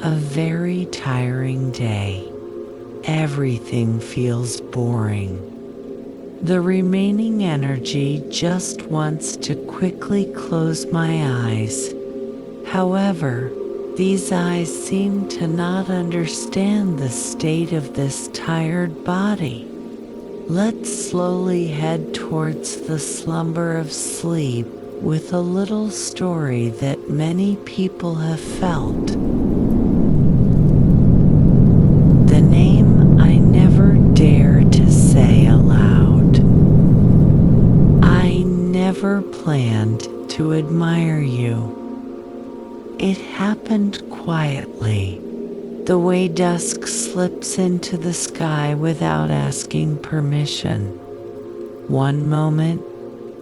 a very tiring day. Everything feels boring. The remaining energy just wants to quickly close my eyes. However, these eyes seem to not understand the state of this tired body. Let's slowly head towards the slumber of sleep with a little story that many people have felt. The name I never dare to say aloud. I never planned to admire you. It happened quietly, the way dusk slips into the sky without asking permission. One moment,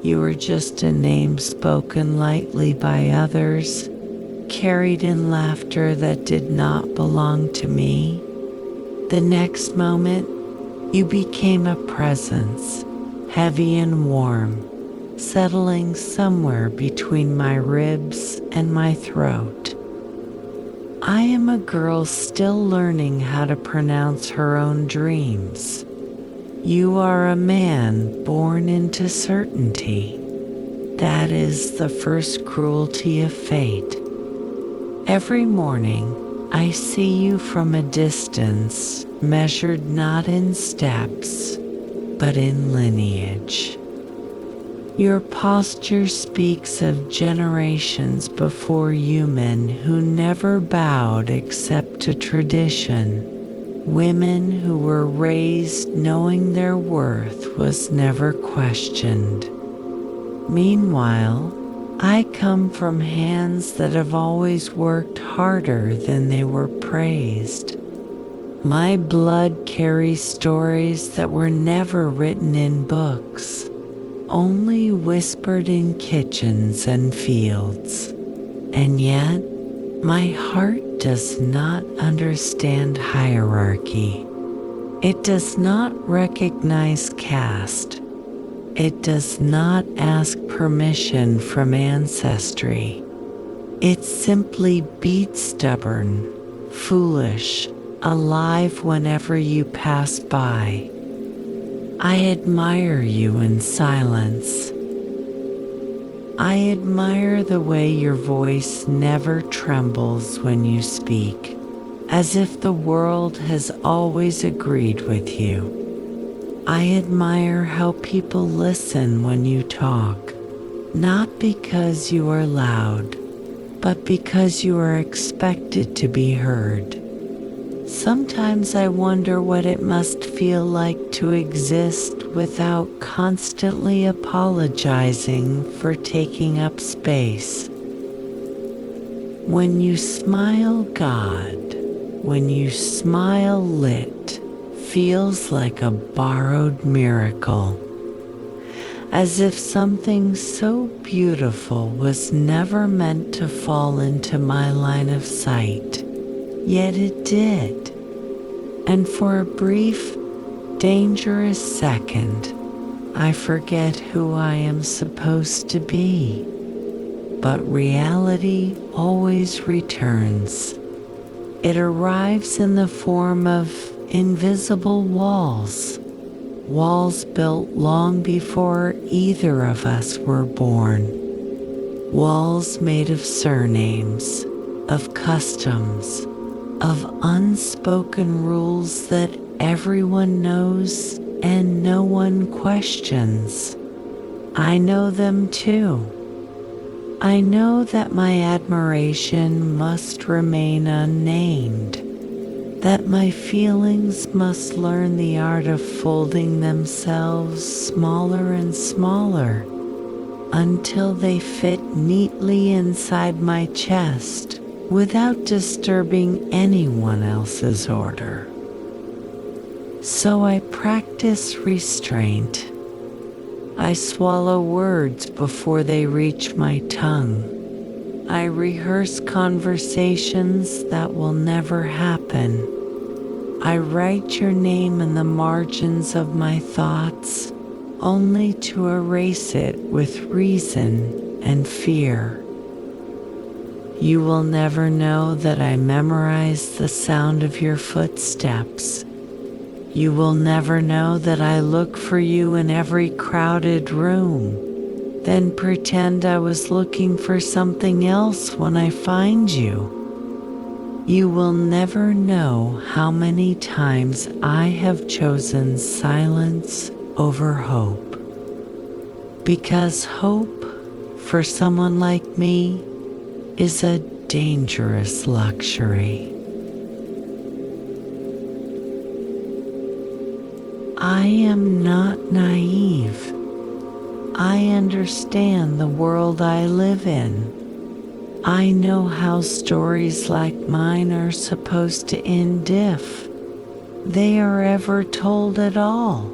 you were just a name spoken lightly by others, carried in laughter that did not belong to me. The next moment, you became a presence, heavy and warm, settling somewhere between my ribs and my throat. I am a girl still learning how to pronounce her own dreams. You are a man born into certainty. That is the first cruelty of fate. Every morning, I see you from a distance, measured not in steps, but in lineage. Your posture speaks of generations before human who never bowed except to tradition, women who were raised knowing their worth was never questioned. Meanwhile, I come from hands that have always worked harder than they were praised. My blood carries stories that were never written in books, only whispered in kitchens and fields. And yet, my heart does not understand hierarchy. It does not recognize caste. It does not ask permission from ancestry. It simply beats stubborn, foolish, alive whenever you pass by. I admire you in silence. I admire the way your voice never trembles when you speak, as if the world has always agreed with you. I admire how people listen when you talk, not because you are loud, but because you are expected to be heard. Sometimes I wonder what it must feel like to exist without constantly apologizing for taking up space. When you smile, God, when you smile, lit, feels like a borrowed miracle, as if something so beautiful was never meant to fall into my line of sight. Yet it did, and for a brief, dangerous second, I forget who I am supposed to be. But reality always returns. It arrives in the form of invisible walls, walls built long before either of us were born, walls made of surnames, of customs, of unspoken rules that everyone knows and no one questions. I know them too. I know that my admiration must remain unnamed, that my feelings must learn the art of folding themselves smaller and smaller until they fit neatly inside my chest without disturbing anyone else's order. So I practice restraint. I swallow words before they reach my tongue. I rehearse conversations that will never happen. I write your name in the margins of my thoughts, only to erase it with reason and fear. You will never know that I memorize the sound of your footsteps. You will never know that I look for you in every crowded room, then pretend I was looking for something else when I find you. You will never know how many times I have chosen silence over hope. Because hope, for someone like me, is a dangerous luxury. I am not naive. I understand the world I live in. I know how stories like mine are supposed to end if they are ever told at all.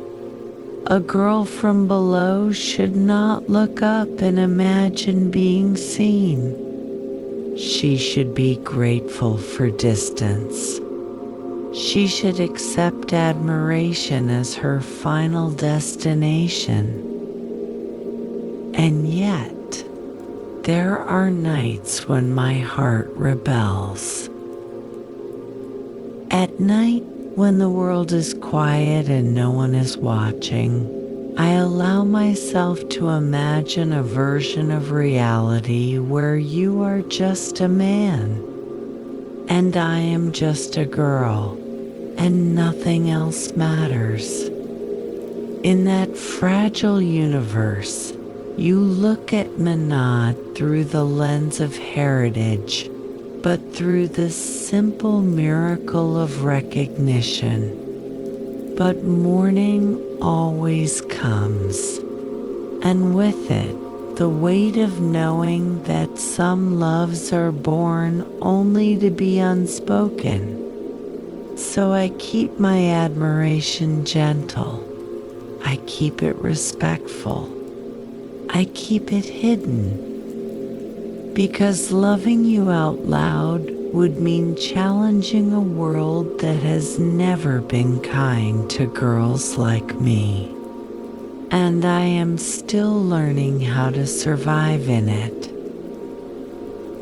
A girl from below should not look up and imagine being seen. She should be grateful for distance. She should accept admiration as her final destination. And yet, there are nights when my heart rebels. At night, when the world is quiet and no one is watching, I allow myself to imagine a version of reality where you are just a man, and I am just a girl, and nothing else matters. In that fragile universe, you look at Manad through the lens of heritage, but through the simple miracle of recognition. But morning always comes, and with it, the weight of knowing that some loves are born only to be unspoken. So I keep my admiration gentle. I keep it respectful. I keep it hidden. Because loving you out loud would mean challenging a world that has never been kind to girls like me. And I am still learning how to survive in it.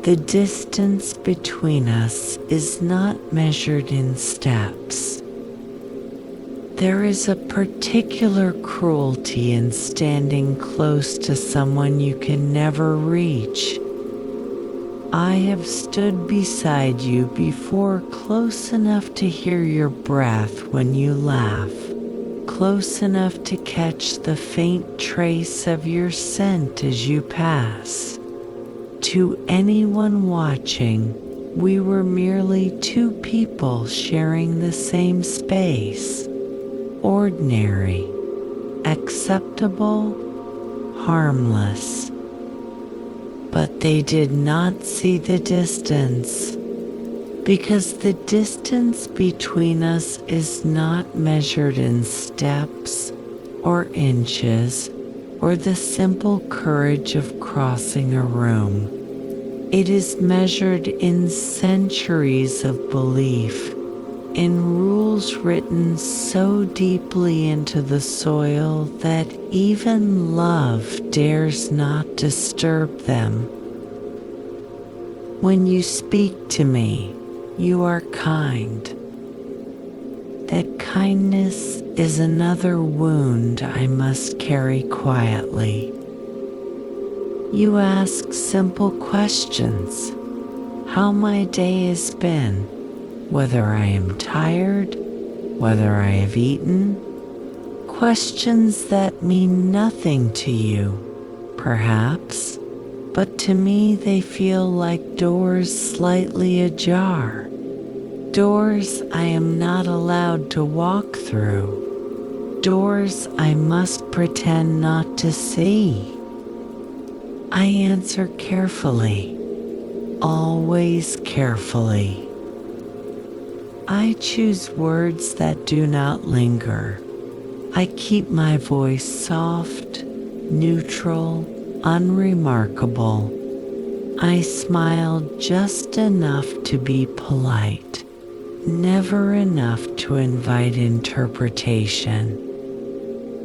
The distance between us is not measured in steps. There is a particular cruelty in standing close to someone you can never reach. I have stood beside you before, close enough to hear your breath when you laugh, close enough to catch the faint trace of your scent as you pass. To anyone watching, we were merely two people sharing the same space. Ordinary, acceptable, harmless. But they did not see the distance, because the distance between us is not measured in steps or inches or the simple courage of crossing a room. It is measured in centuries of belief, in rules written so deeply into the soil that even love dares not disturb them. When you speak to me, you are kind. That kindness is another wound I must carry quietly. You ask simple questions: how my day has been, whether I am tired, whether I have eaten. Questions that mean nothing to you, perhaps, but to me they feel like doors slightly ajar. Doors I am not allowed to walk through. Doors I must pretend not to see. I answer carefully, always carefully. I choose words that do not linger. I keep my voice soft, neutral, unremarkable. I smile just enough to be polite, never enough to invite interpretation.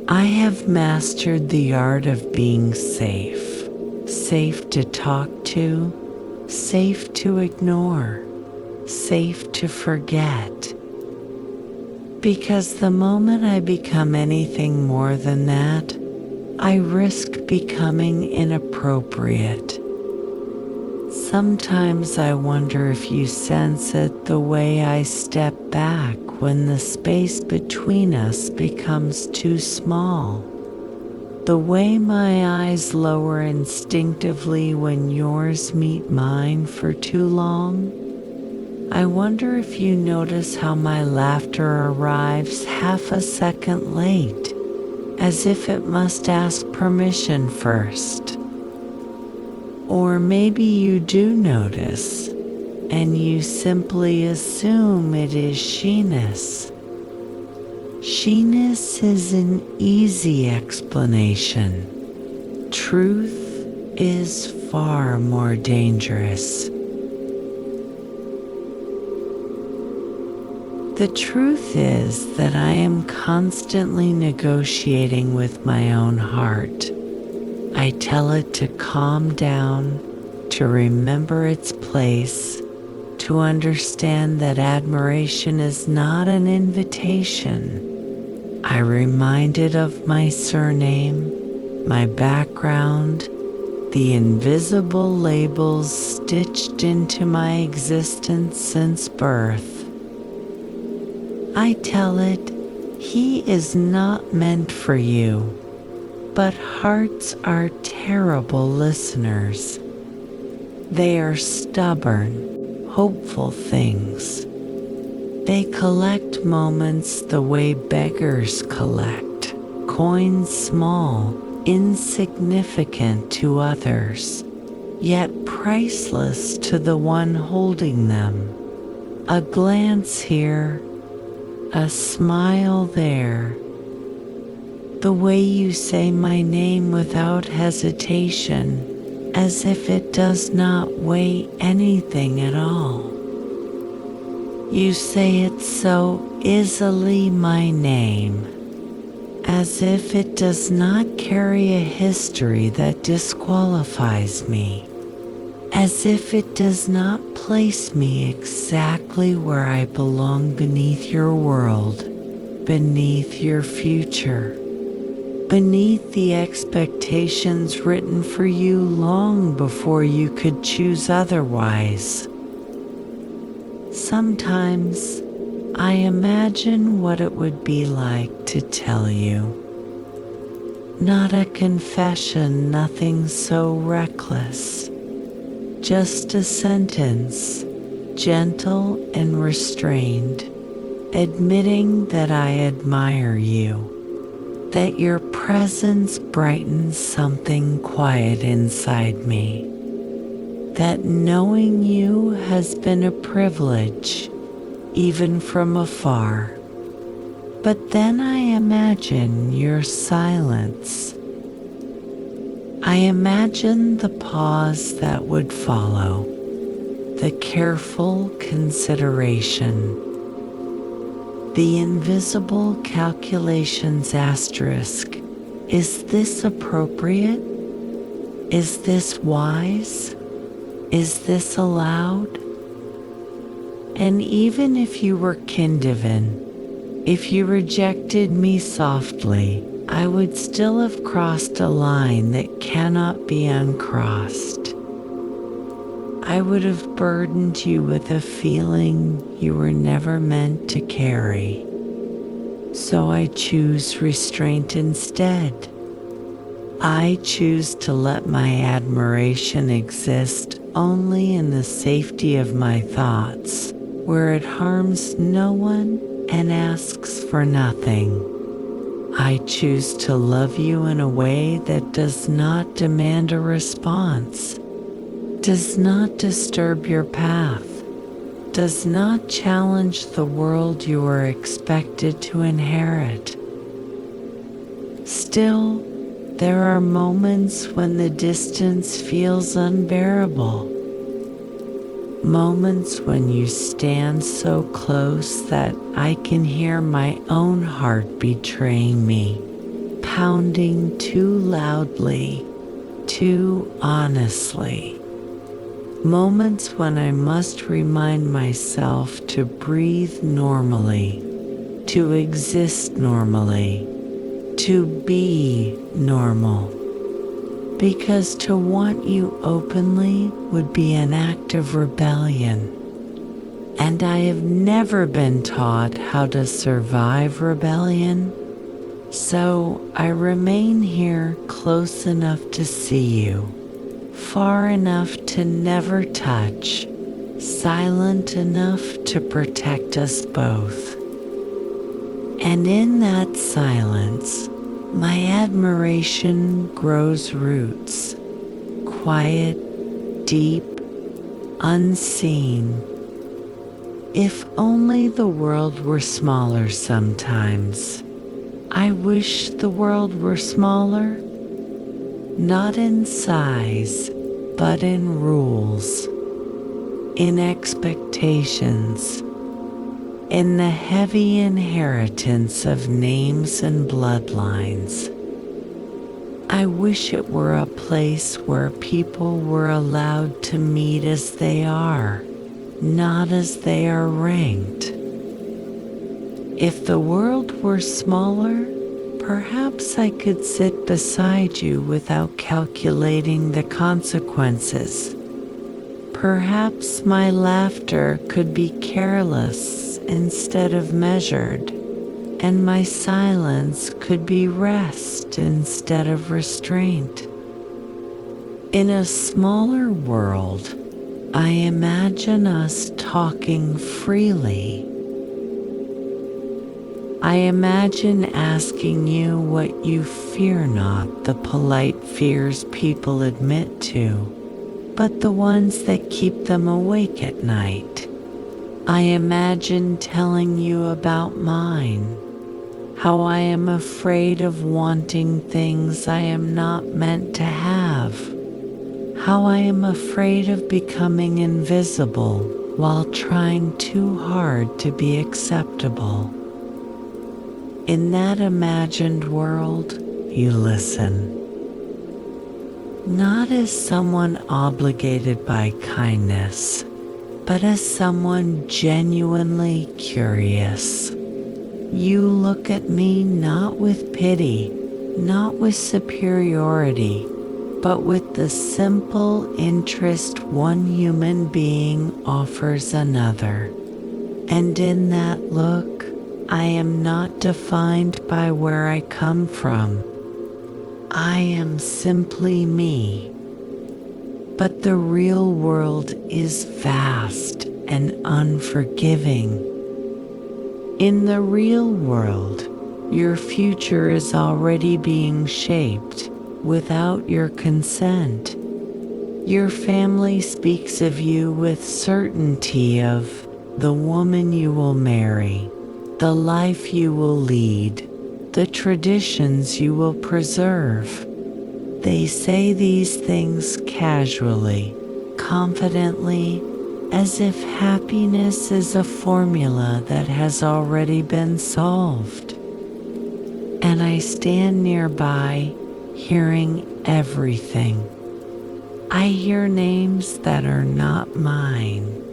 I have mastered the art of being safe, safe to talk to, safe to ignore, safe to forget. Because the moment I become anything more than that, I risk becoming inappropriate. Sometimes I wonder if you sense it the way I step back when the space between us becomes too small. The way my eyes lower instinctively when yours meet mine for too long. I wonder if you notice how my laughter arrives half a second late, as if it must ask permission first. Or maybe you do notice, and you simply assume it is she-ness. She-ness is an easy explanation. Truth is far more dangerous. The truth is that I am constantly negotiating with my own heart. I tell it to calm down, to remember its place, to understand that admiration is not an invitation. I remind it of my surname, my background, the invisible labels stitched into my existence since birth. I tell it, he is not meant for you, but hearts are terrible listeners. They are stubborn, hopeful things. They collect moments the way beggars collect, coins small, insignificant to others, yet priceless to the one holding them. A glance here, a smile there. The way you say my name without hesitation, as if it does not weigh anything at all. You say it so easily, my name, as if it does not carry a history that disqualifies me, as if it does not place me exactly where I belong beneath your world, beneath your future, beneath the expectations written for you long before you could choose otherwise. Sometimes I imagine what it would be like to tell you. Not a confession, nothing so reckless. Just a sentence, gentle and restrained, admitting that I admire you, that your presence brightens something quiet inside me, that knowing you has been a privilege, even from afar. But then I imagine your silence. I imagine the pause that would follow, the careful consideration, the invisible calculations asterisk. Is this appropriate? Is this wise? Is this allowed? And even if you were Kindivan, if you rejected me softly, I would still have crossed a line that cannot be uncrossed. I would have burdened you with a feeling you were never meant to carry. So I choose restraint instead. I choose to let my admiration exist only in the safety of my thoughts, where it harms no one and asks for nothing. I choose to love you in a way that does not demand a response, does not disturb your path, does not challenge the world you are expected to inherit. Still, there are moments when the distance feels unbearable. Moments when you stand so close that I can hear my own heart betraying me, pounding too loudly, too honestly. Moments when I must remind myself to breathe normally, to exist normally, to be normal. Because to want you openly would be an act of rebellion. And I have never been taught how to survive rebellion, so I remain here close enough to see you, far enough to never touch, silent enough to protect us both. And in that silence, my admiration grows roots, quiet, deep, unseen. If only the world were smaller sometimes. I wish the world were smaller, not in size, but in rules, in expectations, in the heavy inheritance of names and bloodlines. I wish it were a place where people were allowed to meet as they are, not as they are ranked. If the world were smaller, perhaps I could sit beside you without calculating the consequences. Perhaps my laughter could be careless instead of measured, and my silence could be rest instead of restraint. In a smaller world, I imagine us talking freely. I imagine asking you what you fear not, the polite fears people admit to, but the ones that keep them awake at night. I imagine telling you about mine, how I am afraid of wanting things I am not meant to have, how I am afraid of becoming invisible while trying too hard to be acceptable. In that imagined world, you listen. Not as someone obligated by kindness, but as someone genuinely curious. You look at me not with pity, not with superiority, but with the simple interest one human being offers another. And in that look, I am not defined by where I come from. I am simply me. But the real world is vast and unforgiving. In the real world, your future is already being shaped without your consent. Your family speaks of you with certainty of the woman you will marry, the life you will lead, the traditions you will preserve. They say these things casually, confidently, as if happiness is a formula that has already been solved. And I stand nearby, hearing everything. I hear names that are not mine.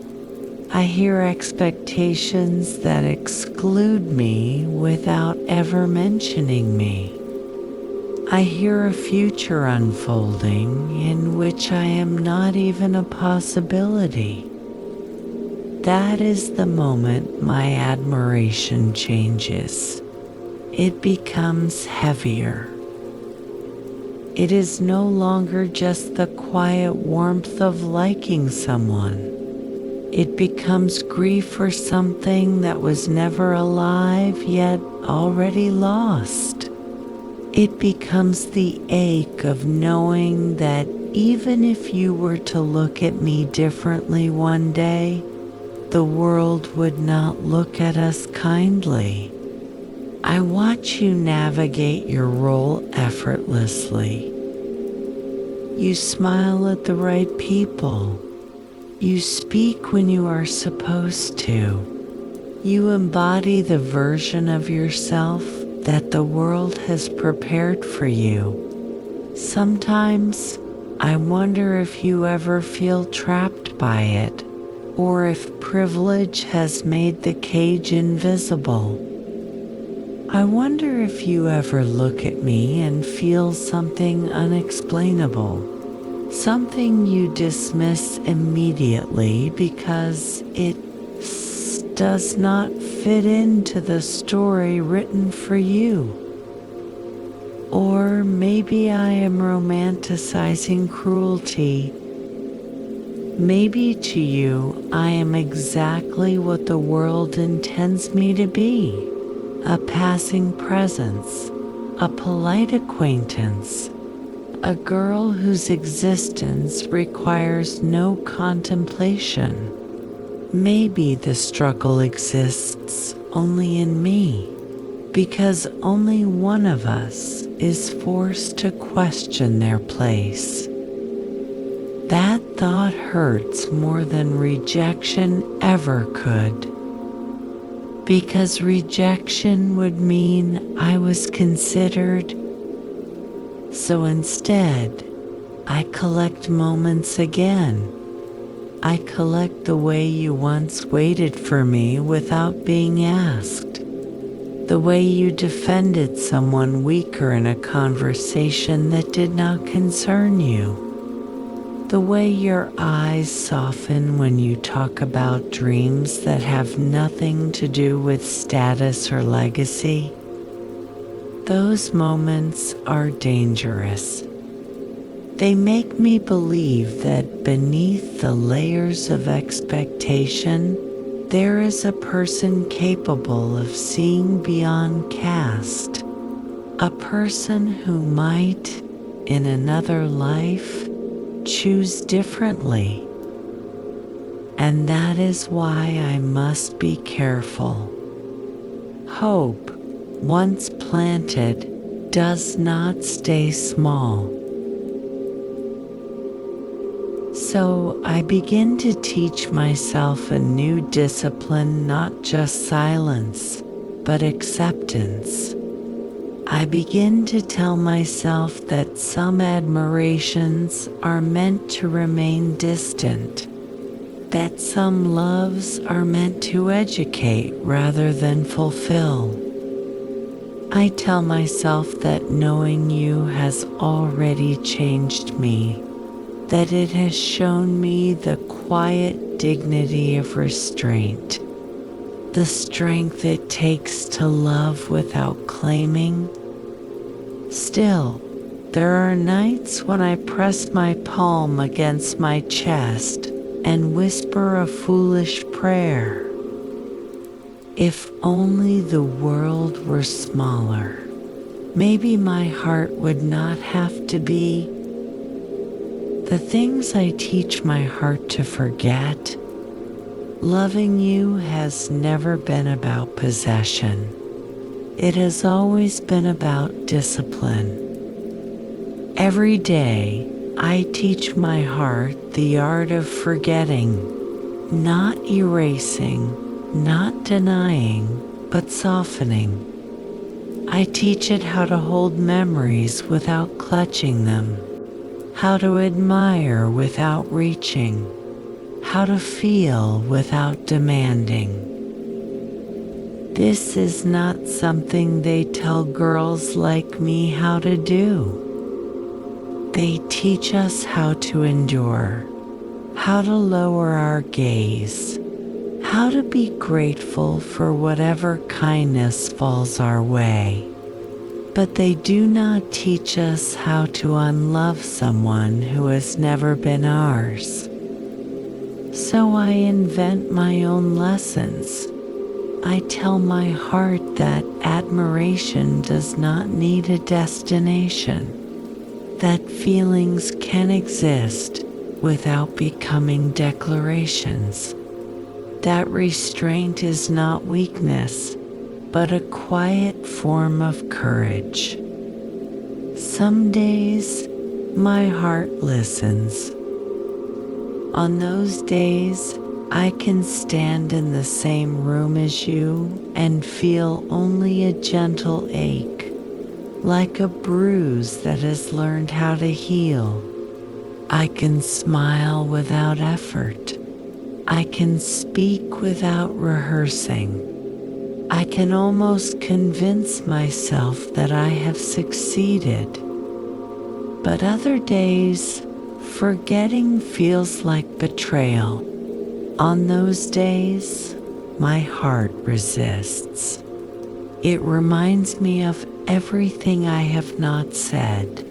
I hear expectations that exclude me without ever mentioning me. I hear a future unfolding in which I am not even a possibility. That is the moment my admiration changes. It becomes heavier. It is no longer just the quiet warmth of liking someone. It becomes grief for something that was never alive yet already lost. It becomes the ache of knowing that even if you were to look at me differently one day, the world would not look at us kindly. I watch you navigate your role effortlessly. You smile at the right people. You speak when you are supposed to. You embody the version of yourself that the world has prepared for you. Sometimes I wonder if you ever feel trapped trapped by it, or if privilege has made the cage invisible. I wonder if you ever look at me and feel something unexplainable, something you dismiss immediately because it does not fit into the story written for you. Or maybe I am romanticizing cruelty. Maybe to you I am exactly what the world intends me to be, a passing presence, a polite acquaintance, a girl whose existence requires no contemplation. Maybe the struggle exists only in me, because only one of us is forced to question their place. That thought hurts more than rejection ever could, because rejection would mean I was considered. So instead, I collect moments again. I collect the way you once waited for me without being asked. The way you defended someone weaker in a conversation that did not concern you. The way your eyes soften when you talk about dreams that have nothing to do with status or legacy. Those moments are dangerous. They make me believe that beneath the layers of expectation, there is a person capable of seeing beyond caste, a person who might, in another life, choose differently. And that is why I must be careful. Hope, once planted, does not stay small. So I begin to teach myself a new discipline, not just silence, but acceptance. I begin to tell myself that some admirations are meant to remain distant, that some loves are meant to educate rather than fulfill. I tell myself that knowing you has already changed me, that it has shown me the quiet dignity of restraint, the strength it takes to love without claiming. Still, there are nights when I press my palm against my chest and whisper a foolish prayer. If only the world were smaller, maybe my heart would not have to be. The things I teach my heart to forget. Loving you has never been about possession. It has always been about discipline. Every day, I teach my heart the art of forgetting, not erasing, not denying, but softening. I teach it how to hold memories without clutching them, how to admire without reaching, how to feel without demanding. This is not something they tell girls like me how to do. They teach us how to endure, how to lower our gaze, how to be grateful for whatever kindness falls our way. But they do not teach us how to unlove someone who has never been ours. So I invent my own lessons. I tell my heart that admiration does not need a destination, that feelings can exist without becoming declarations, that restraint is not weakness, but a quiet form of courage. Some days, my heart listens. On those days, I can stand in the same room as you and feel only a gentle ache, like a bruise that has learned how to heal. I can smile without effort. I can speak without rehearsing. I can almost convince myself that I have succeeded. But other days, forgetting feels like betrayal. On those days, my heart resists. It reminds me of everything I have not said,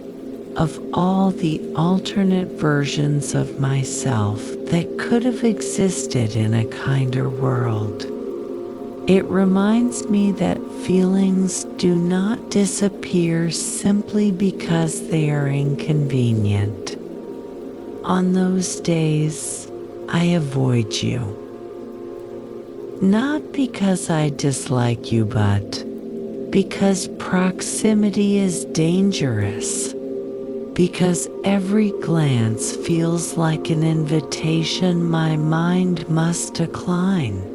of all the alternate versions of myself that could have existed in a kinder world. It reminds me that feelings do not disappear simply because they are inconvenient. On those days, I avoid you. Not because I dislike you, but because proximity is dangerous. Because every glance feels like an invitation my mind must decline.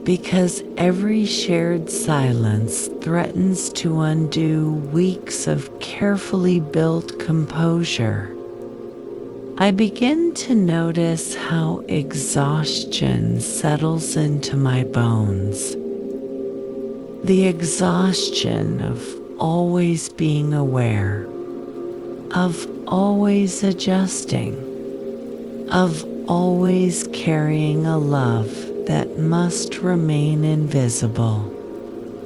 Because every shared silence threatens to undo weeks of carefully built composure. I begin to notice how exhaustion settles into my bones. The exhaustion of always being aware, of always adjusting, of always carrying a love that must remain invisible.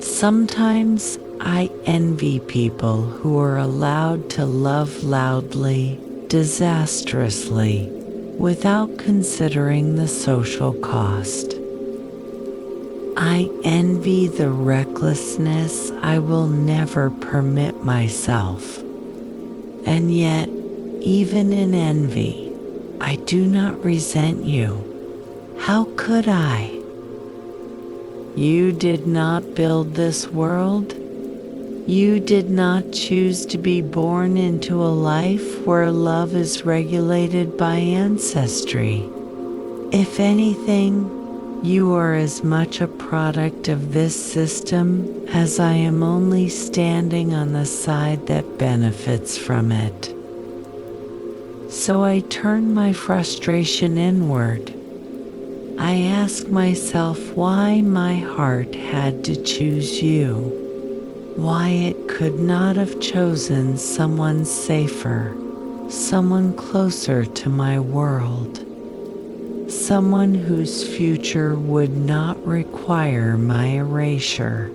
Sometimes I envy people who are allowed to love loudly, disastrously, without considering the social cost. I envy the recklessness I will never permit myself. And yet, even in envy, I do not resent you. How could I? You did not build this world. You did not choose to be born into a life where love is regulated by ancestry. If anything, you are as much a product of this system as I am only standing on the side that benefits from it. So I turn my frustration inward. I ask myself why my heart had to choose you, why it could not have chosen someone safer, someone closer to my world, someone whose future would not require my erasure.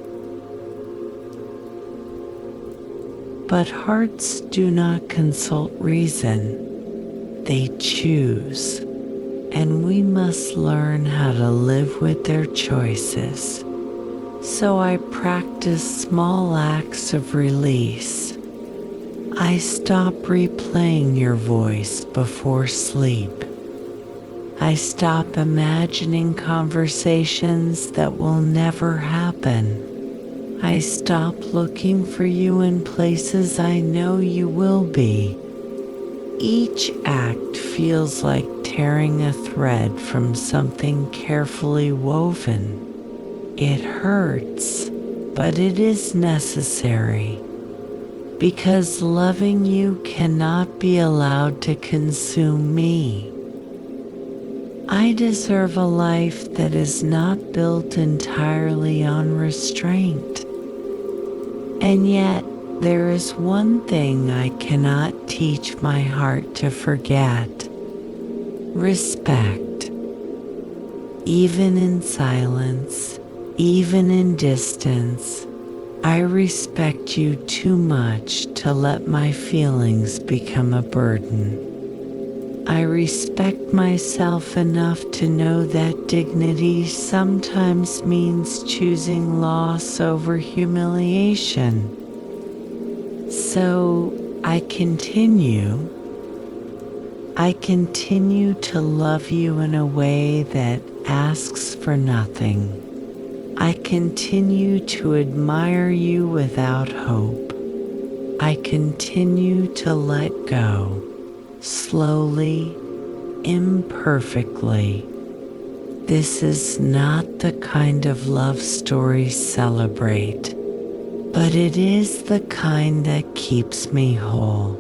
But hearts do not consult reason, they choose. And we must learn how to live with their choices. So I practice small acts of release. I stop replaying your voice before sleep. I stop imagining conversations that will never happen. I stop looking for you in places I know you will be. Each act feels like tearing a thread from something carefully woven. It hurts, but it is necessary. Because loving you cannot be allowed to consume me. I deserve a life that is not built entirely on restraint. And yet, there is one thing I cannot teach my heart to forget. Respect. Even in silence, even in distance, I respect you too much to let my feelings become a burden. I respect myself enough to know that dignity sometimes means choosing loss over humiliation. So I continue to love you in a way that asks for nothing. I continue to admire you without hope. I continue to let go, slowly, imperfectly. This is not the kind of love stories celebrate, but it is the kind that keeps me whole.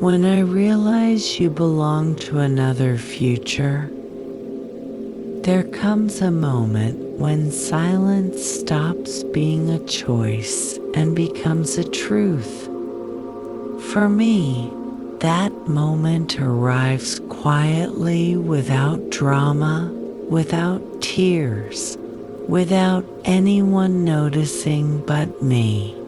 When I realize you belong to another future, there comes a moment when silence stops being a choice and becomes a truth. For me, that moment arrives quietly, without drama, without tears, without anyone noticing but me.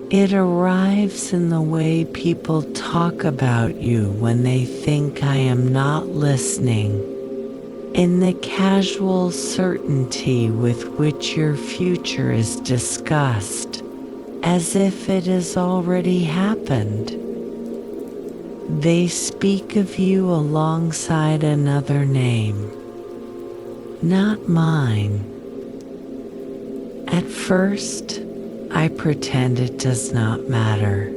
It arrives in the way people talk about you when they think I am not listening, in the casual certainty with which your future is discussed, as if it has already happened. They speak of you alongside another name, not mine. At first, I pretend it does not matter.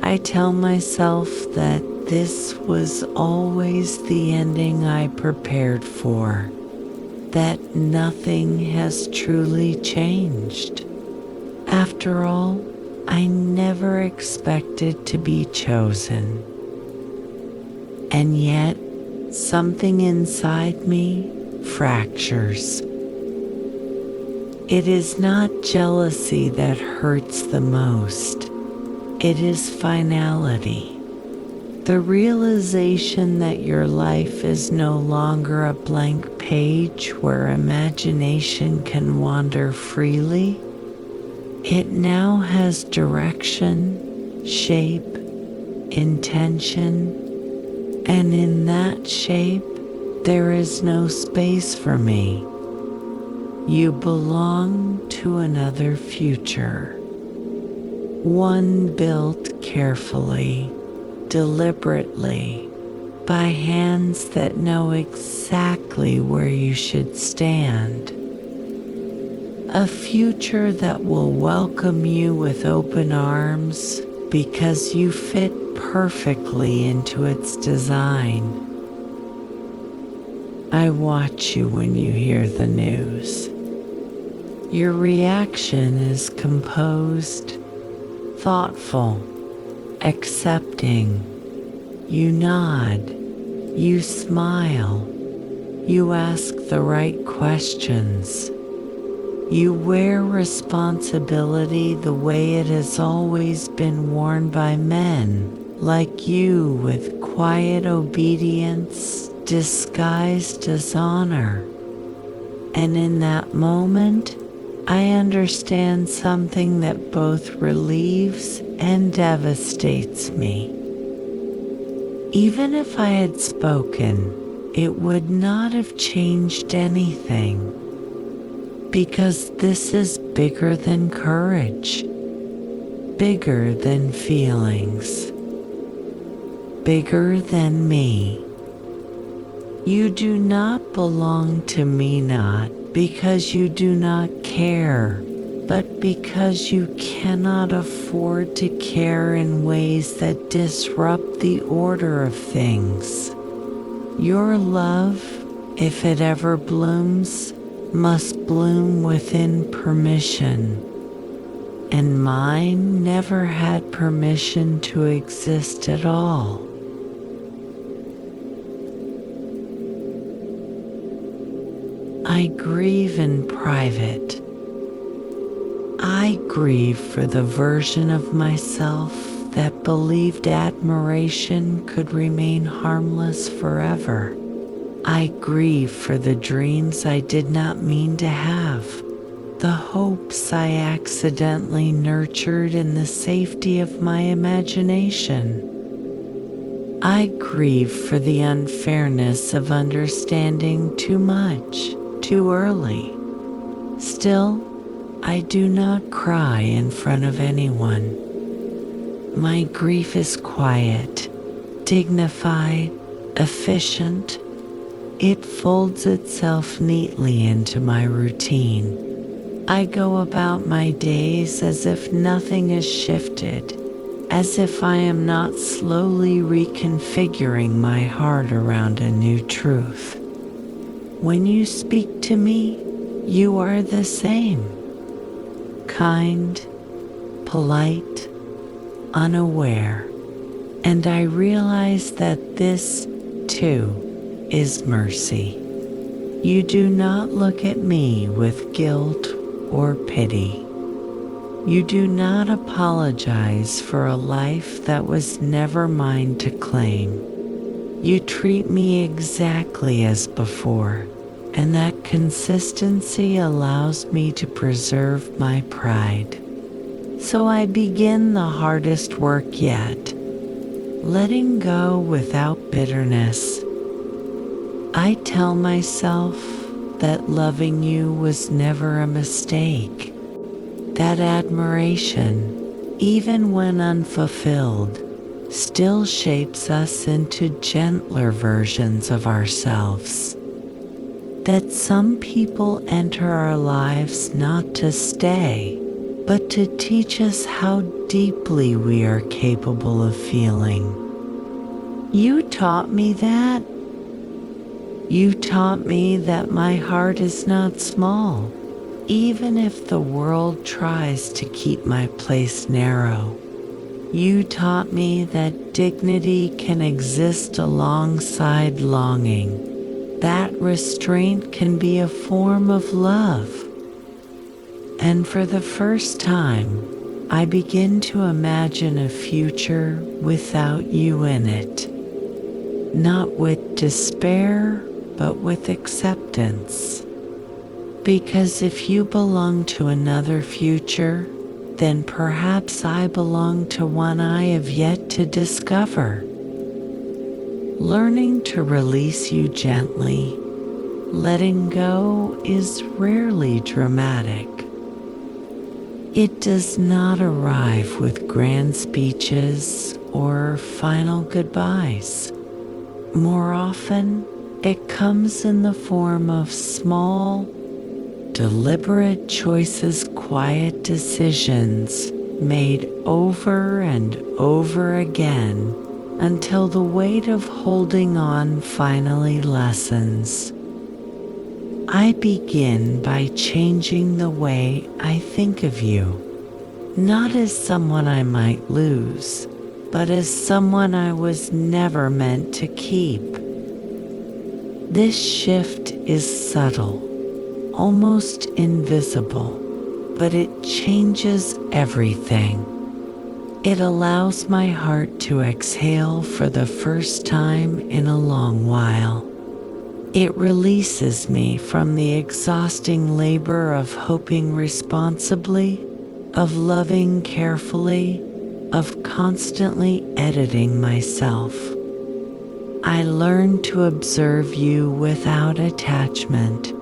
I tell myself that this was always the ending I prepared for, that nothing has truly changed. After all, I never expected to be chosen. And yet, something inside me fractures. It is not jealousy that hurts the most. It is finality. The realization that your life is no longer a blank page where imagination can wander freely. It now has direction, shape, intention, and in that shape, there is no space for me. You belong to another future, one built carefully, deliberately, by hands that know exactly where you should stand. A future that will welcome you with open arms because you fit perfectly into its design. I watch you when you hear the news. Your reaction is composed, thoughtful, accepting. You nod, you smile, you ask the right questions. You wear responsibility the way it has always been worn by men, like you, with quiet obedience disguised as honor. And in that moment, I understand something that both relieves and devastates me. Even if I had spoken, it would not have changed anything. Because this is bigger than courage, bigger than feelings, bigger than me. You do not belong to me, not because you do not care, but because you cannot afford to care in ways that disrupt the order of things. Your love, if it ever blooms, must bloom within permission, and mine never had permission to exist at all. I grieve in private. I grieve for the version of myself that believed admiration could remain harmless forever. I grieve for the dreams I did not mean to have, the hopes I accidentally nurtured in the safety of my imagination. I grieve for the unfairness of understanding too much, too early. Still, I do not cry in front of anyone. My grief is quiet, dignified, efficient. It folds itself neatly into my routine. I go about my days as if nothing has shifted, as if I am not slowly reconfiguring my heart around a new truth. When you speak to me, you are the same. Kind, polite, unaware, And I realize that this, too, is mercy. You do not look at me with guilt or pity. You do not apologize for a life that was never mine to claim. You treat me exactly as before, and that consistency allows me to preserve my pride. So I begin the hardest work yet, letting go without bitterness. I tell myself that loving you was never a mistake, that admiration, even when unfulfilled, still shapes us into gentler versions of ourselves. That some people enter our lives not to stay, but to teach us how deeply we are capable of feeling. You taught me that. You taught me that my heart is not small, even if the world tries to keep my place narrow. You taught me that dignity can exist alongside longing, that restraint can be a form of love. And for the first time, I begin to imagine a future without you in it, not with despair, but with acceptance. Because if you belong to another future, then perhaps I belong to one I have yet to discover. Learning to release you gently, letting go is rarely dramatic. It does not arrive with grand speeches or final goodbyes. More often, it comes in the form of small, deliberate choices, quiet decisions made over and over again until the weight of holding on finally lessens. I begin by changing the way I think of you, not as someone I might lose, but as someone I was never meant to keep. This shift is subtle, almost invisible, but it changes everything. It allows my heart to exhale for the first time in a long while. It releases me from the exhausting labor of hoping responsibly, of loving carefully, of constantly editing myself. I learn to observe you without attachment.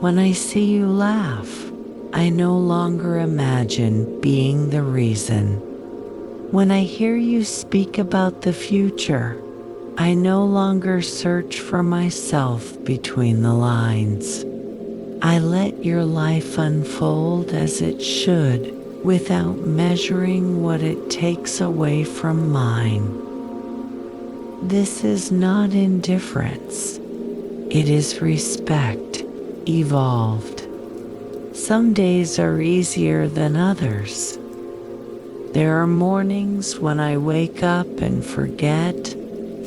When I see you laugh, I no longer imagine being the reason. When I hear you speak about the future, I no longer search for myself between the lines. I let your life unfold as it should, without measuring what it takes away from mine. This is not indifference. It is respect, evolved. Some days are easier than others. There are mornings when I wake up and forget,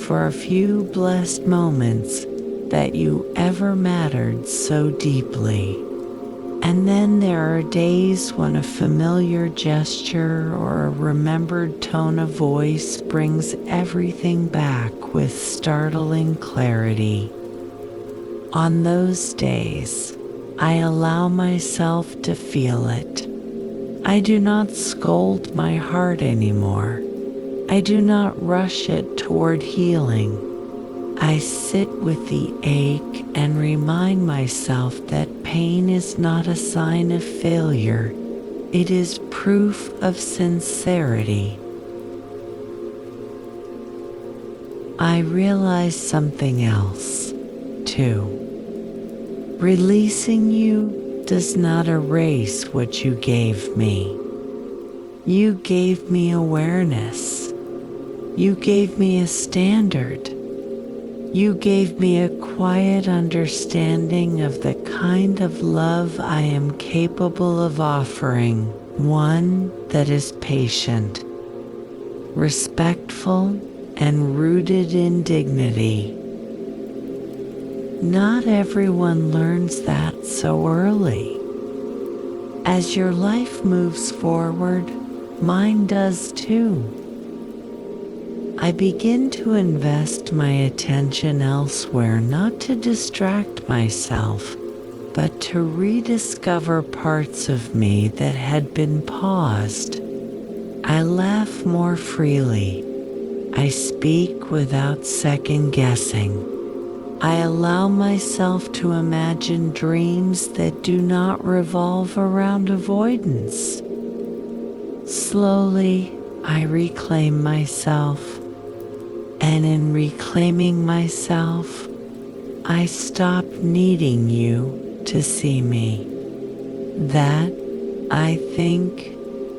for a few blessed moments, that you ever mattered so deeply. And then there are days when a familiar gesture or a remembered tone of voice brings everything back with startling clarity. On those days, I allow myself to feel it. I do not scold my heart anymore. I do not rush it toward healing. I sit with the ache and remind myself that pain is not a sign of failure. It is proof of sincerity. I realize something else, too. Releasing you does not erase what you gave me. You gave me awareness. You gave me a standard. You gave me a quiet understanding of the kind of love I am capable of offering, one that is patient. respectful, and rooted in dignity. Not everyone learns that so early. As your life moves forward, mine does too. I begin to invest my attention elsewhere, not to distract myself, but to rediscover parts of me that had been paused. I laugh more freely. I speak without second guessing. I allow myself to imagine dreams that do not revolve around avoidance. Slowly, I reclaim myself, and in reclaiming myself, I stop needing you to see me. That, I think,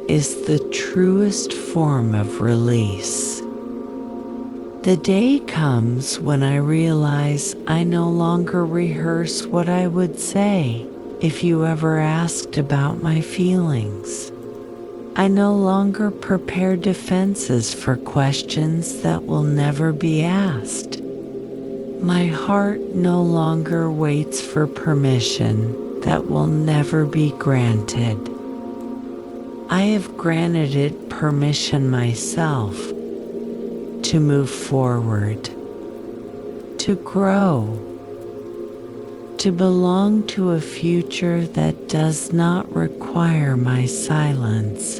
is the truest form of release. The day comes when I realize I no longer rehearse what I would say if you ever asked about my feelings. I no longer prepare defenses for questions that will never be asked. My heart no longer waits for permission that will never be granted. I have granted it permission myself to move forward, to grow, to belong to a future that does not require my silence.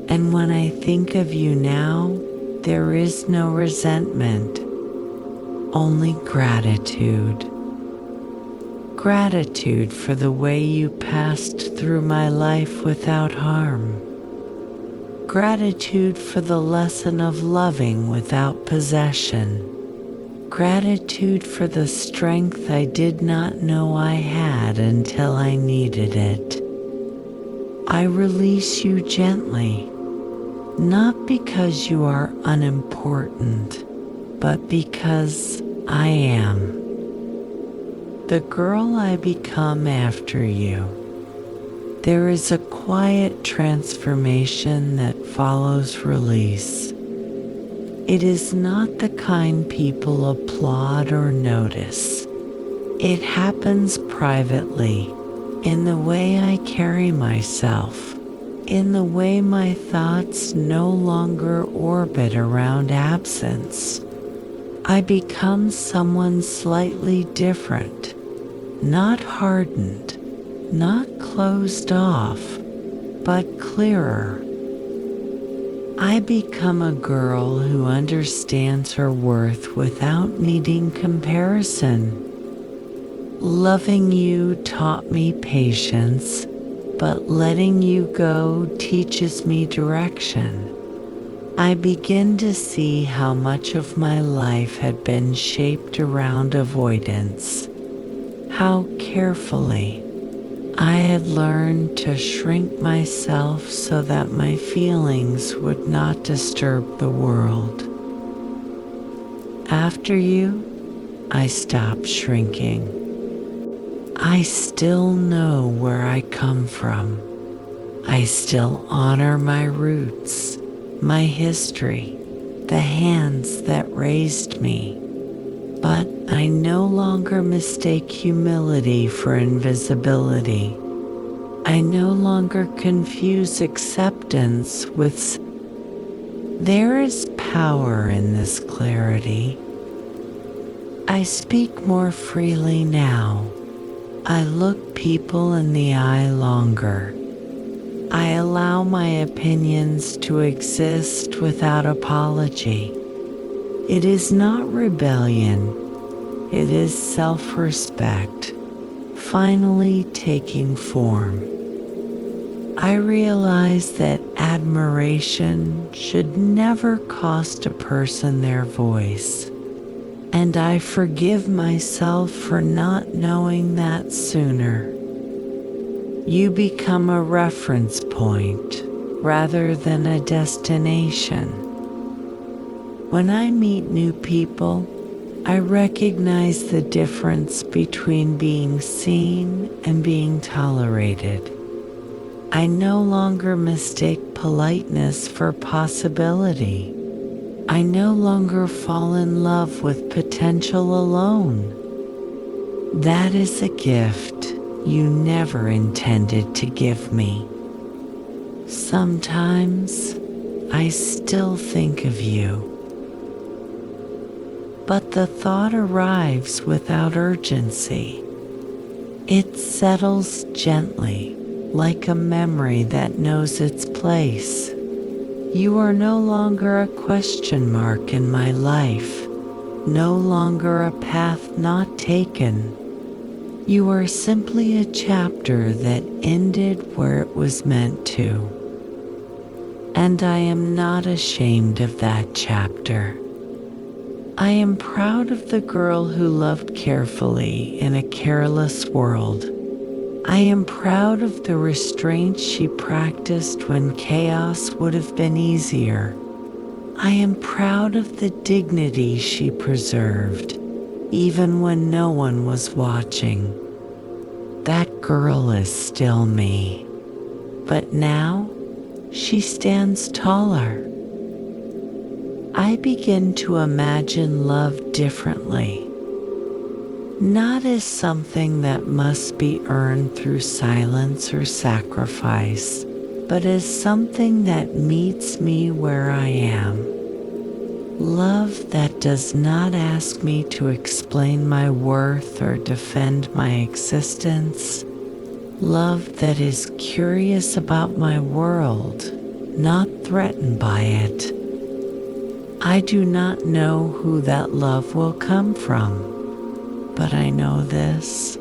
And when I think of you now, there is no resentment, only gratitude. Gratitude for the way you passed through my life without harm. Gratitude for the lesson of loving without possession. Gratitude for the strength I did not know I had until I needed it. I release you gently, not because you are unimportant, but because I am. The girl I become after you. There is a quiet transformation that follows release. It is not the kind people applaud or notice. It happens privately, in the way I carry myself, in the way my thoughts no longer orbit around absence. I become someone slightly different, not hardened, not closed off, but clearer. I become a girl who understands her worth without needing comparison. Loving you taught me patience, but letting you go teaches me direction. I begin to see how much of my life had been shaped around avoidance, how carefully I had learned to shrink myself so that my feelings would not disturb the world. After you, I stopped shrinking. I still know where I come from. I still honor my roots, my history, the hands that raised me. But I no longer mistake humility for invisibility. I no longer confuse acceptance with. There is power in this clarity. I speak more freely now. I look people in the eye longer. I allow my opinions to exist without apology. It is not rebellion, it is self-respect, finally taking form. I realize that admiration should never cost a person their voice, and I forgive myself for not knowing that sooner. You become a reference point rather than a destination. When I meet new people, I recognize the difference between being seen and being tolerated. I no longer mistake politeness for possibility. I no longer fall in love with potential alone. That is a gift you never intended to give me. Sometimes I still think of you, but the thought arrives without urgency. It settles gently, like a memory that knows its place. You are no longer a question mark in my life, no longer a path not taken. You are simply a chapter that ended where it was meant to. And I am not ashamed of that chapter. I am proud of the girl who loved carefully in a careless world. I am proud of the restraint she practiced when chaos would have been easier. I am proud of the dignity she preserved, even when no one was watching. That girl is still me, but now she stands taller. I begin to imagine love differently, not as something that must be earned through silence or sacrifice, but as something that meets me where I am. Love that does not ask me to explain my worth or defend my existence. Love that is curious about my world, not threatened by it. I do not know who that love will come from, but I know this: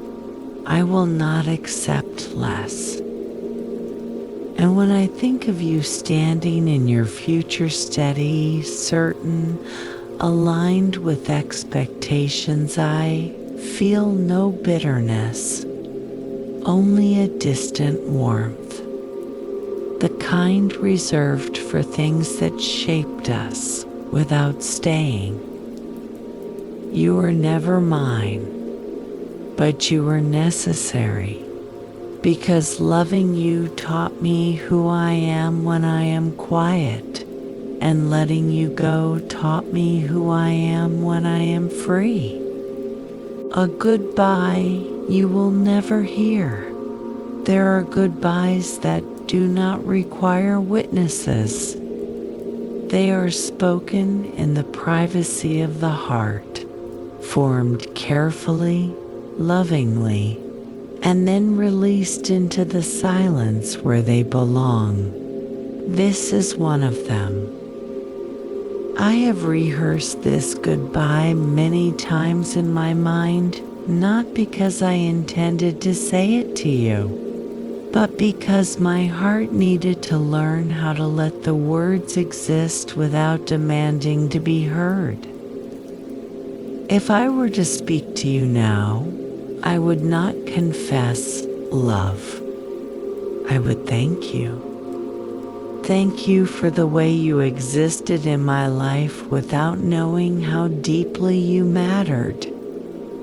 I will not accept less. And when I think of you standing in your future steady, certain, aligned with expectations, I feel no bitterness, only a distant warmth, the kind reserved for things that shaped us without staying. You were never mine, but you were necessary, because loving you taught me who I am when I am quiet, and letting you go taught me who I am when I am free. A goodbye you will never hear. There are goodbyes that do not require witnesses. They are spoken in the privacy of the heart, formed carefully, lovingly, and then released into the silence where they belong. This is one of them. I have rehearsed this goodbye many times in my mind, not because I intended to say it to you, but because my heart needed to learn how to let the words exist without demanding to be heard. If I were to speak to you now, I would not confess love. I would thank you. Thank you for the way you existed in my life without knowing how deeply you mattered.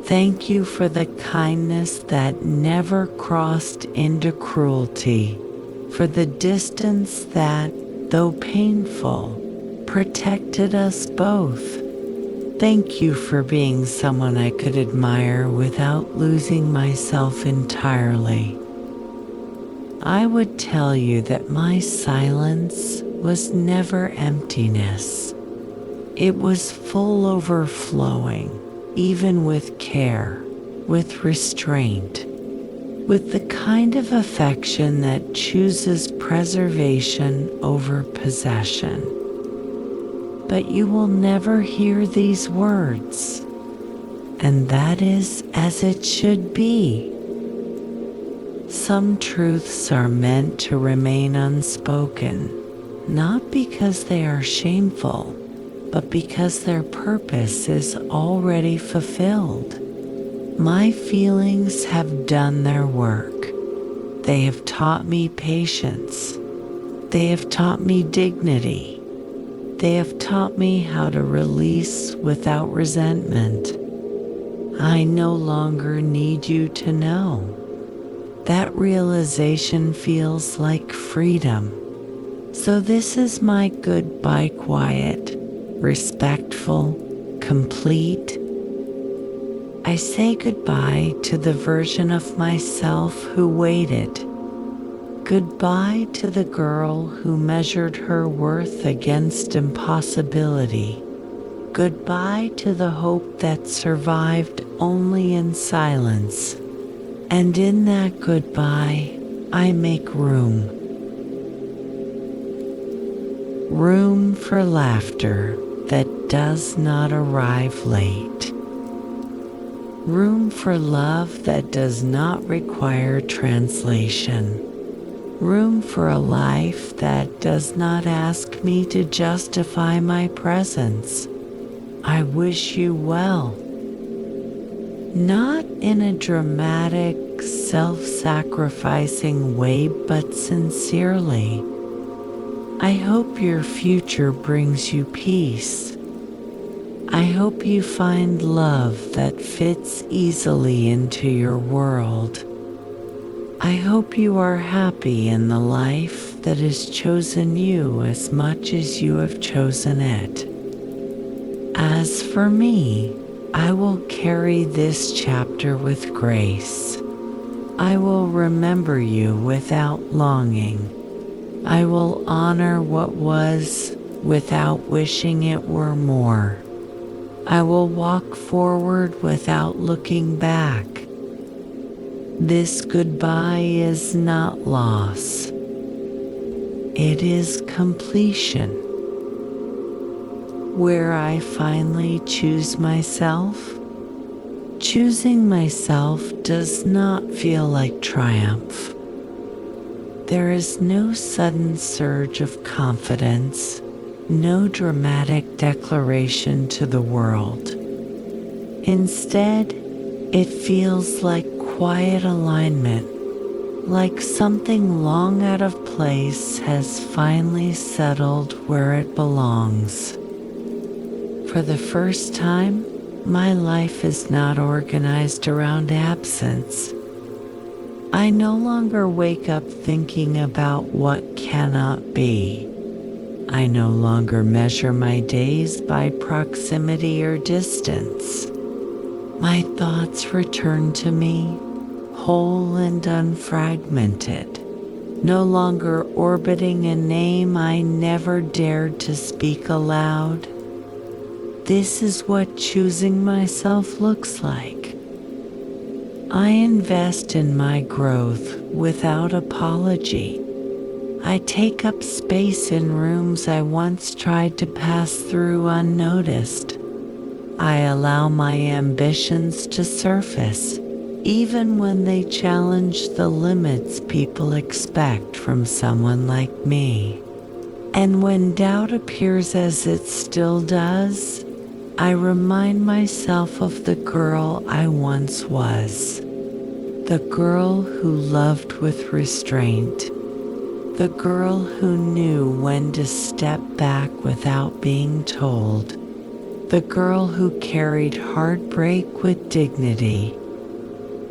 Thank you for the kindness that never crossed into cruelty, for the distance that, though painful, protected us both. Thank you for being someone I could admire without losing myself entirely. I would tell you that my silence was never emptiness. It was full overflowing, even with care, with restraint, with the kind of affection that chooses preservation over possession. But you will never hear these words, and that is as it should be. Some truths are meant to remain unspoken, not because they are shameful, but because their purpose is already fulfilled. My feelings have done their work. They have taught me patience. They have taught me dignity. They have taught me how to release without resentment. I no longer need you to know. That realization feels like freedom. So this is my goodbye quiet, respectful, complete. I say goodbye to the version of myself who waited. Goodbye to the girl who measured her worth against impossibility. Goodbye to the hope that survived only in silence. And in that goodbye, I make room. Room for laughter that does not arrive late. Room for love that does not require translation. Room for a life that does not ask me to justify my presence. I wish you well. Not in a dramatic, self-sacrificing way, but sincerely. I hope your future brings you peace. I hope you find love that fits easily into your world. I hope you are happy in the life that has chosen you as much as you have chosen it. As for me, I will carry this chapter with grace. I will remember you without longing. I will honor what was without wishing it were more. I will walk forward without looking back. This goodbye is not loss. It is completion. Where I finally choose myself. Choosing myself does not feel like triumph. There is no sudden surge of confidence, no dramatic declaration to the world. Instead, it feels like quiet alignment, like something long out of place has finally settled where it belongs. For the first time, my life is not organized around absence. I no longer wake up thinking about what cannot be. I no longer measure my days by proximity or distance. My thoughts return to me, whole and unfragmented, no longer orbiting a name I never dared to speak aloud. This is what choosing myself looks like. I invest in my growth without apology. I take up space in rooms I once tried to pass through unnoticed. I allow my ambitions to surface, even when they challenge the limits people expect from someone like me. And when doubt appears, as it still does, I remind myself of the girl I once was. The girl who loved with restraint. The girl who knew when to step back without being told. The girl who carried heartbreak with dignity.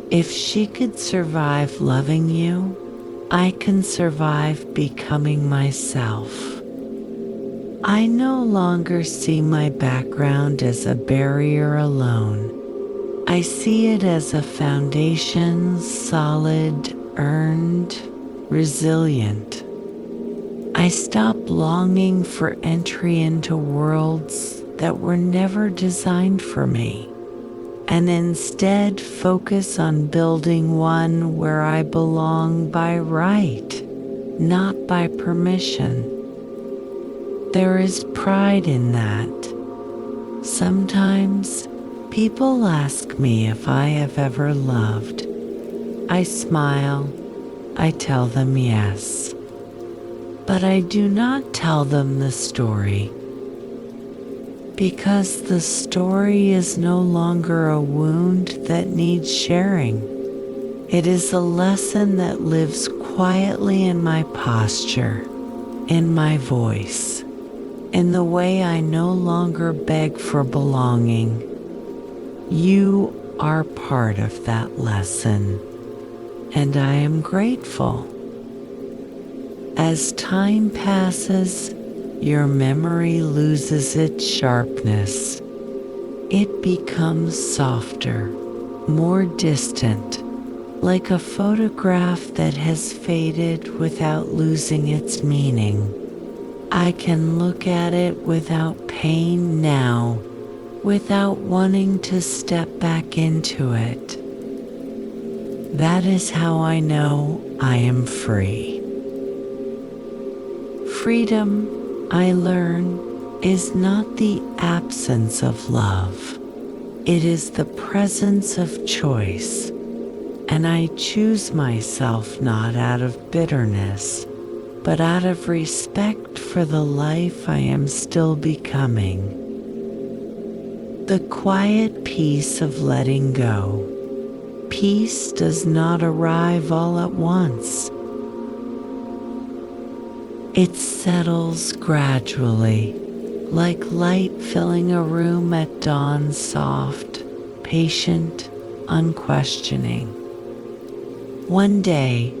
If she could survive loving you, I can survive becoming myself. I no longer see my background as a barrier alone. I see it as a foundation, solid, earned, resilient. I stop longing for entry into worlds that were never designed for me, and instead focus on building one where I belong by right, not by permission. There is pride in that. Sometimes people ask me if I have ever loved. I smile. I tell them yes. But I do not tell them the story. Because the story is no longer a wound that needs sharing. It is a lesson that lives quietly in my posture, in my voice, in the way I no longer beg for belonging. You are part of that lesson, and I am grateful. As time passes, your memory loses its sharpness. It becomes softer, more distant, like a photograph that has faded without losing its meaning. I can look at it without pain now, without wanting to step back into it. That is how I know I am free. Freedom, I learn, is not the absence of love. It is the presence of choice, and I choose myself not out of bitterness, but out of respect for the life I am still becoming. The quiet peace of letting go. Peace does not arrive all at once. It settles gradually, like light filling a room at dawn, soft, patient, unquestioning. One day,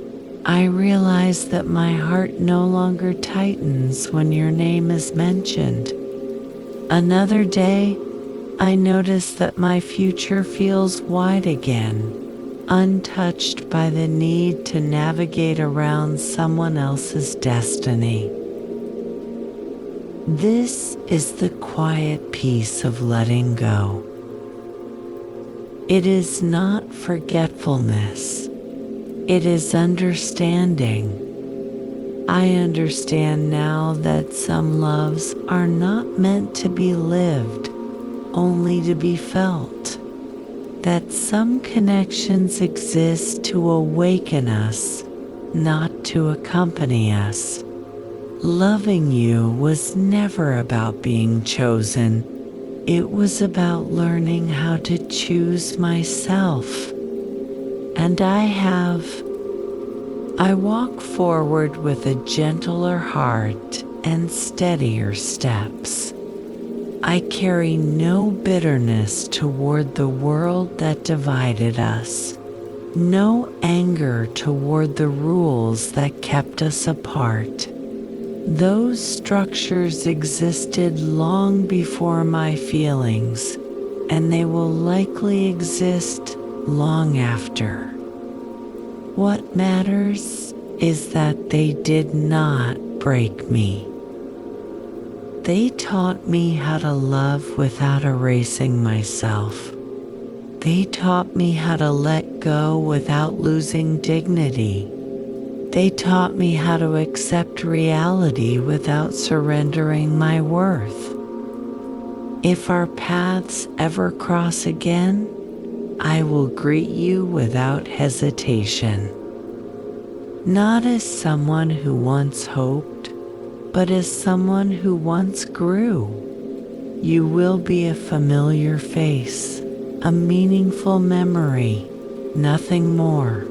I realized that my heart no longer tightens when your name is mentioned. Another day, I notice that my future feels wide again, untouched by the need to navigate around someone else's destiny. This is the quiet peace of letting go. It is not forgetfulness. It is understanding. I understand now that some loves are not meant to be lived, only to be felt. That some connections exist to awaken us, not to accompany us. Loving you was never about being chosen. It was about learning how to choose myself. And I have. I walk forward with a gentler heart and steadier steps. I carry no bitterness toward the world that divided us, no anger toward the rules that kept us apart. Those structures existed long before my feelings, and they will likely exist long after. What matters is that they did not break me. They taught me how to love without erasing myself. They taught me how to let go without losing dignity. They taught me how to accept reality without surrendering my worth. If our paths ever cross again, I will greet you without hesitation. Not as someone who once hoped, but as someone who once grew. You will be a familiar face, a meaningful memory, nothing more.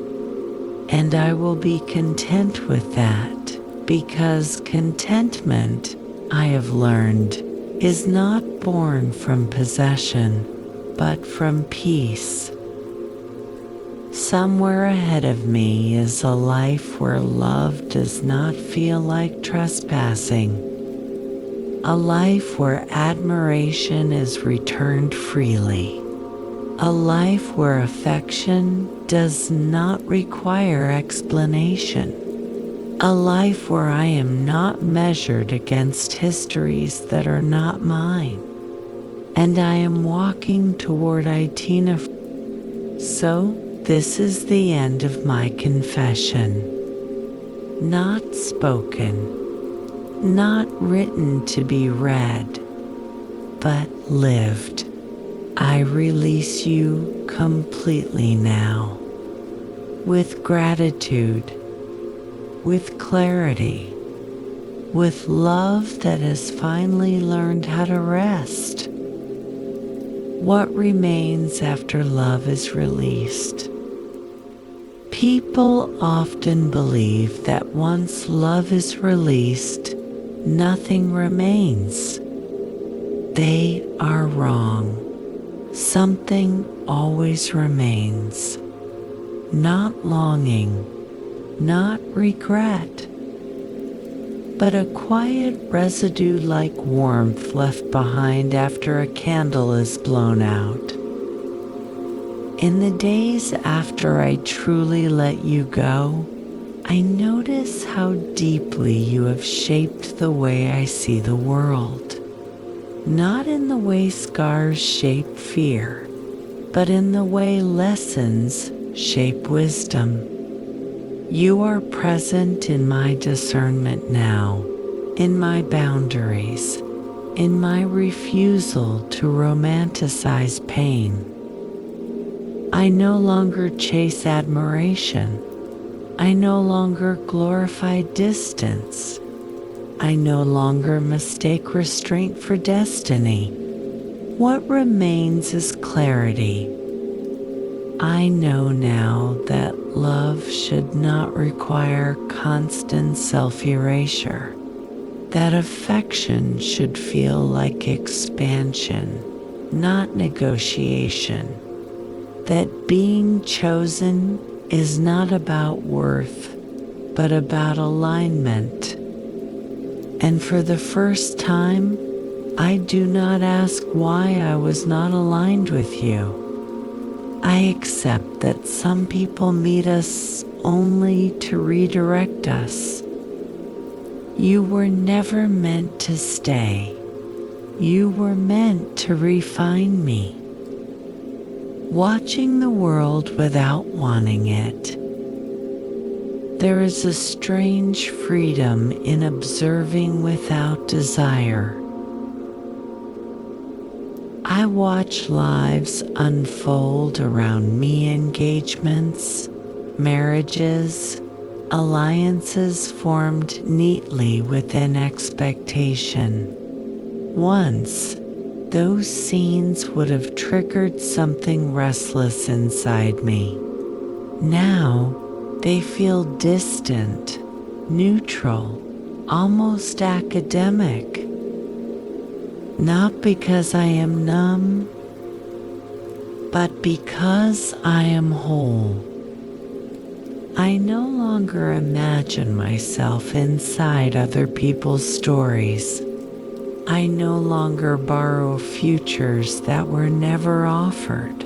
And I will be content with that, because contentment, I have learned, is not born from possession, but from peace. Somewhere ahead of me is a life where love does not feel like trespassing. A life where admiration is returned freely. A life where affection does not require explanation. A life where I am not measured against histories that are not mine. And I am walking toward Itina. So, this is the end of my confession. Not spoken, not written to be read, but lived. I release you completely now, with gratitude, with clarity, with love that has finally learned how to rest. What remains after love is released? People often believe that once love is released, nothing remains. They are wrong. Something always remains. not longing, not regret, but a quiet residue like warmth left behind after a candle is blown out. In the days after I truly let you go, I notice how deeply you have shaped the way I see the world. Not in the way scars shape fear, but in the way lessons shape wisdom. You are present in my discernment now, in my boundaries, in my refusal to romanticize pain. I no longer chase admiration. I no longer glorify distance. I no longer mistake restraint for destiny. What remains is clarity. I know now that love should not require constant self-erasure, that affection should feel like expansion, not negotiation, that being chosen is not about worth, but about alignment. And for the first time, I do not ask why I was not aligned with you. I accept that some people meet us only to redirect us. You were never meant to stay. You were meant to refine me. Watching the world without wanting it. There is a strange freedom in observing without desire. I watch lives unfold around me, engagements, marriages, alliances formed neatly within expectation. Once, those scenes would have triggered something restless inside me. Now, they feel distant, neutral, almost academic. Not because I am numb, but because I am whole. I no longer imagine myself inside other people's stories. I no longer borrow futures that were never offered.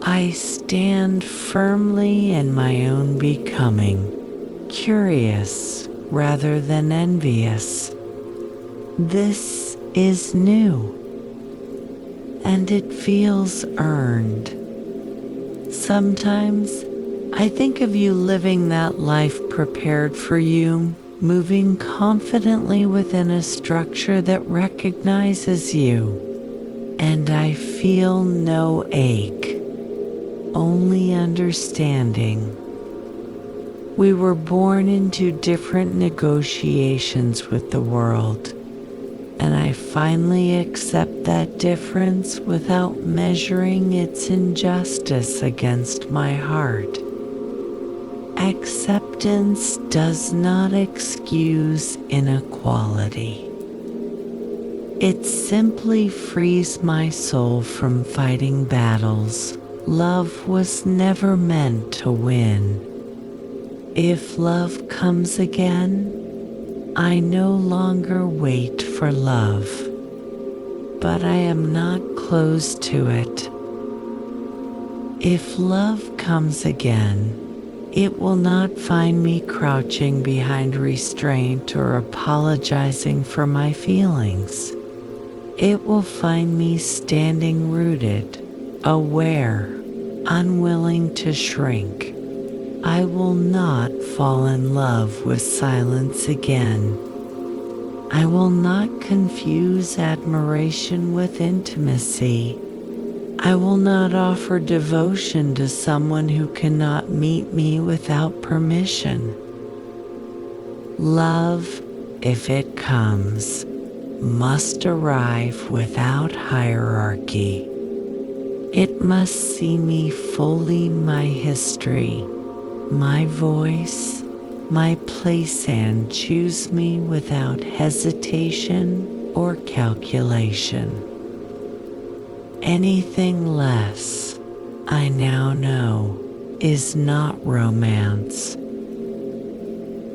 I stand firmly in my own becoming, curious rather than envious. This is new, and it feels earned. Sometimes I think of you living that life prepared for you, moving confidently within a structure that recognizes you, and I feel no ache, only understanding. We were born into different negotiations with the world, and I finally accept that difference without measuring its injustice against my heart. Acceptance does not excuse inequality. It simply frees my soul from fighting battles love was never meant to win. If love comes again, I no longer wait for love, but I am not closed to it. If love comes again, it will not find me crouching behind restraint or apologizing for my feelings. It will find me standing rooted, aware, unwilling to shrink. I will not fall in love with silence again. I will not confuse admiration with intimacy. I will not offer devotion to someone who cannot meet me without permission. Love, if it comes, must arrive without hierarchy. It must see me fully, my history, my voice, my place, and choose me without hesitation or calculation. Anything less, I now know, is not romance.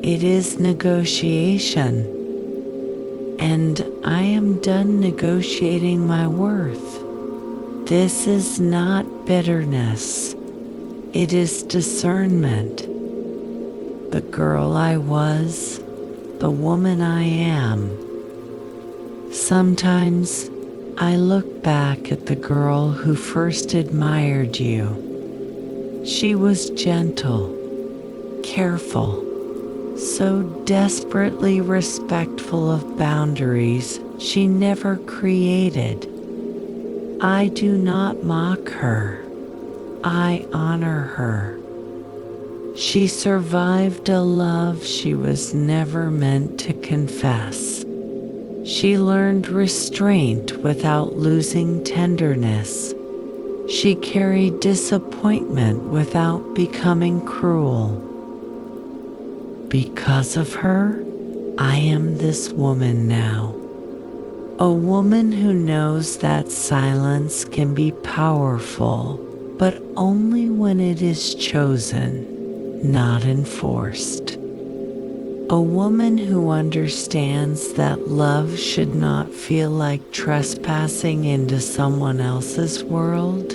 It is negotiation, and I am done negotiating my worth. This is not bitterness. It is discernment. The girl I was, the woman I am. Sometimes I look back at the girl who first admired you. She was gentle, careful, so desperately respectful of boundaries she never created. I do not mock her. I honor her. She survived a love she was never meant to confess. She learned restraint without losing tenderness. She carried disappointment without becoming cruel. Because of her, I am this woman now. A woman who knows that silence can be powerful, but only when it is chosen, not enforced. A woman who understands that love should not feel like trespassing into someone else's world.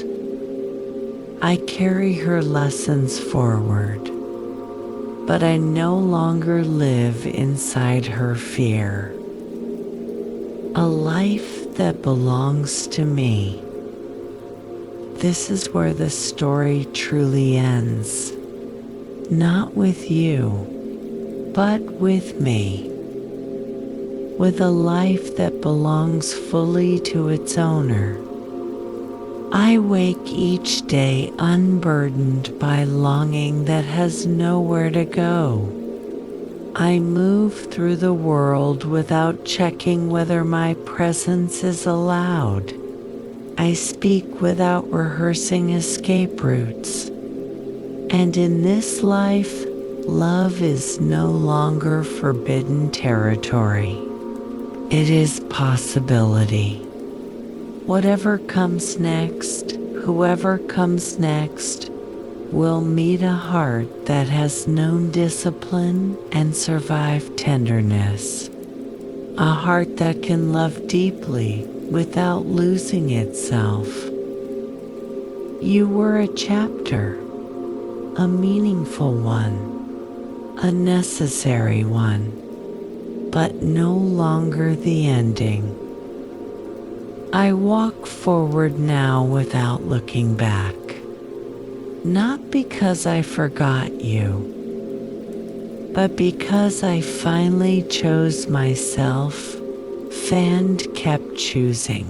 I carry her lessons forward, but I no longer live inside her fear. A life that belongs to me. This is where the story truly ends. Not with you, but with me. With a life that belongs fully to its owner. I wake each day unburdened by longing that has nowhere to go. I move through the world without checking whether my presence is allowed. I speak without rehearsing escape routes. And in this life, love is no longer forbidden territory. It is possibility. Whatever comes next, whoever comes next, will meet a heart that has known discipline and survived tenderness. A heart that can love deeply without losing itself. You were a chapter, a meaningful one, a necessary one, but no longer the ending. I walk forward now without looking back. Not because I forgot you, but because I finally chose myself, and kept choosing.